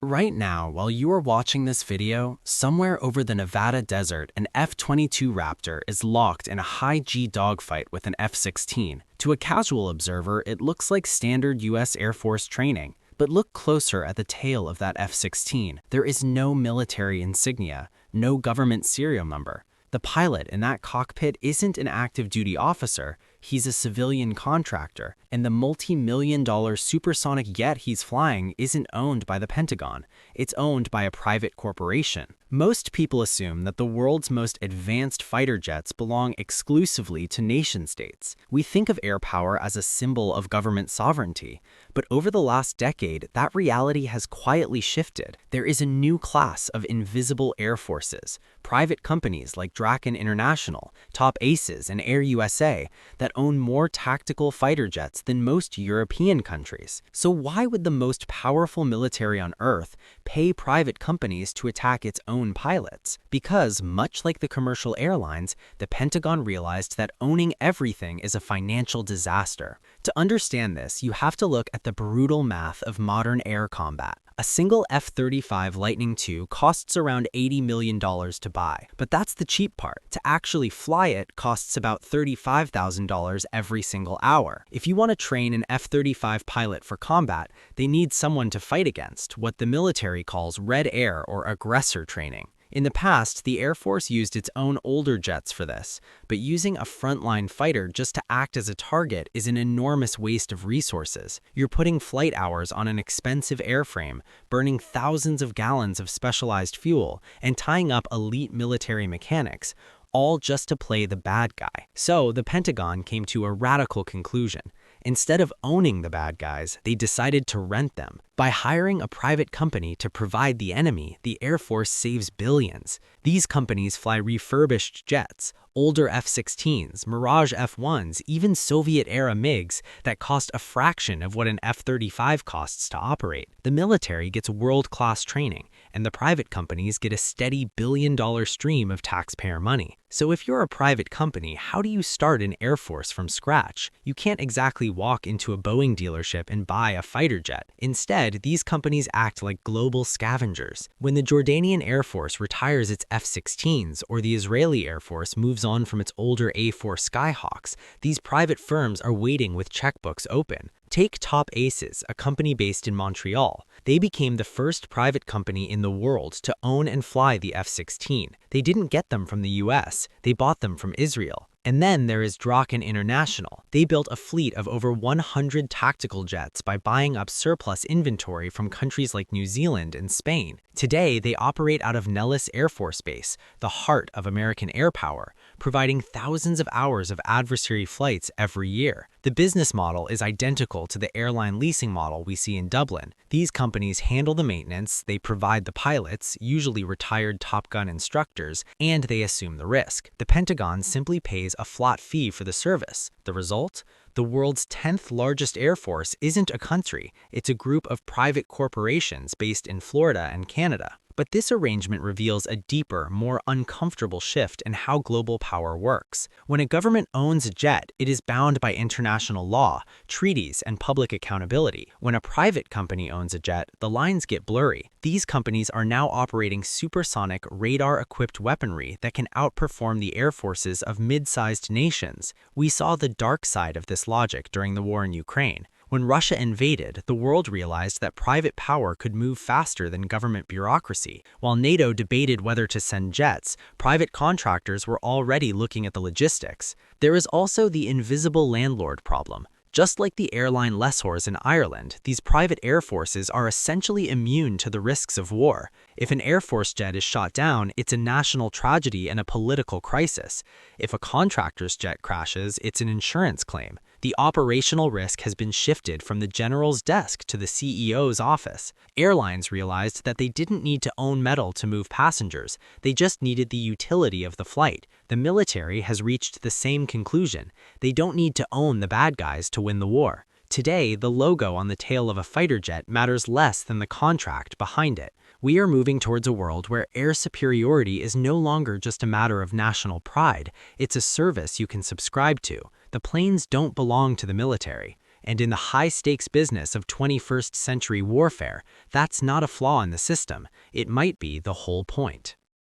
Right now, while you are watching this video, somewhere over the Nevada desert, an F-22 Raptor is locked in a high-G dogfight with an F-16. To a casual observer, it looks like standard US Air Force training. But look closer at the tail of that F-16. There is no military insignia, no government serial number. The pilot in that cockpit isn't an active duty officer, he's a civilian contractor, and the multi-million-dollar supersonic jet he's flying isn't owned by the Pentagon. It's owned by a private corporation. Most people assume that the world's most advanced fighter jets belong exclusively to nation-states. We think of air power as a symbol of government sovereignty, but over the last decade, that reality has quietly shifted. There is a new class of invisible air forces, private companies like Draken International, Top Aces, and Air USA that own more tactical fighter jets than most European countries. So why would the most powerful military on Earth pay private companies to attack its own pilots? Because, much like the commercial airlines, the Pentagon realized that owning everything is a financial disaster. To understand this, you have to look at the brutal math of modern air combat. A single F-35 Lightning II costs around $80 million to buy, but that's the cheap part. To actually fly it costs about $35,000 every single hour. If you want to train an F-35 pilot for combat, they need someone to fight against, what the military calls red air or aggressor training. In the past, the Air Force used its own older jets for this, but using a frontline fighter just to act as a target is an enormous waste of resources. You're putting flight hours on an expensive airframe, burning thousands of gallons of specialized fuel, and tying up elite military mechanics, all just to play the bad guy. So the Pentagon came to a radical conclusion. Instead of owning the bad guys, they decided to rent them. By hiring a private company to provide the enemy, the Air Force saves billions. These companies fly refurbished jets, older F-16s, Mirage F-1s, even Soviet-era MiGs that cost a fraction of what an F-35 costs to operate. The military gets world-class training, and the private companies get a steady billion-dollar stream of taxpayer money. So if you're a private company, how do you start an Air Force from scratch? You can't exactly walk into a Boeing dealership and buy a fighter jet. Instead, these companies act like global scavengers. When the Jordanian Air Force retires its F-16s or the Israeli Air Force moves on from its older A-4 Skyhawks, these private firms are waiting with checkbooks open. Take Top Aces, a company based in Montreal. They became the first private company in the world to own and fly the F-16. They didn't get them from the US, they bought them from Israel. And then there is Draken International. They built a fleet of over 100 tactical jets by buying up surplus inventory from countries like New Zealand and Spain. Today, they operate out of Nellis Air Force Base, the heart of American air power, providing thousands of hours of adversary flights every year. The business model is identical to the airline leasing model we see in Dublin. These companies handle the maintenance, they provide the pilots, usually retired Top Gun instructors, and they assume the risk. The Pentagon simply pays a flat fee for the service. The result? The world's 10th largest air force isn't a country, it's a group of private corporations based in Florida and Canada. But this arrangement reveals a deeper, more uncomfortable shift in how global power works. When a government owns a jet, it is bound by international law, treaties, and public accountability. When a private company owns a jet, the lines get blurry. These companies are now operating supersonic, radar-equipped weaponry that can outperform the air forces of mid-sized nations. We saw the dark side of this logic during the war in Ukraine. When Russia invaded, the world realized that private power could move faster than government bureaucracy. While NATO debated whether to send jets, private contractors were already looking at the logistics. There is also the invisible landlord problem. Just like the airline lessors in Ireland, these private air forces are essentially immune to the risks of war. If an Air Force jet is shot down, it's a national tragedy and a political crisis. If a contractor's jet crashes, it's an insurance claim. The operational risk has been shifted from the general's desk to the CEO's office. Airlines realized that they didn't need to own metal to move passengers, they just needed the utility of the flight. The military has reached the same conclusion. They don't need to own the bad guys to win the war. Today, the logo on the tail of a fighter jet matters less than the contract behind it. We are moving towards a world where air superiority is no longer just a matter of national pride, it's a service you can subscribe to. The planes don't belong to the military. And in the high-stakes business of 21st century warfare, that's not a flaw in the system. It might be the whole point.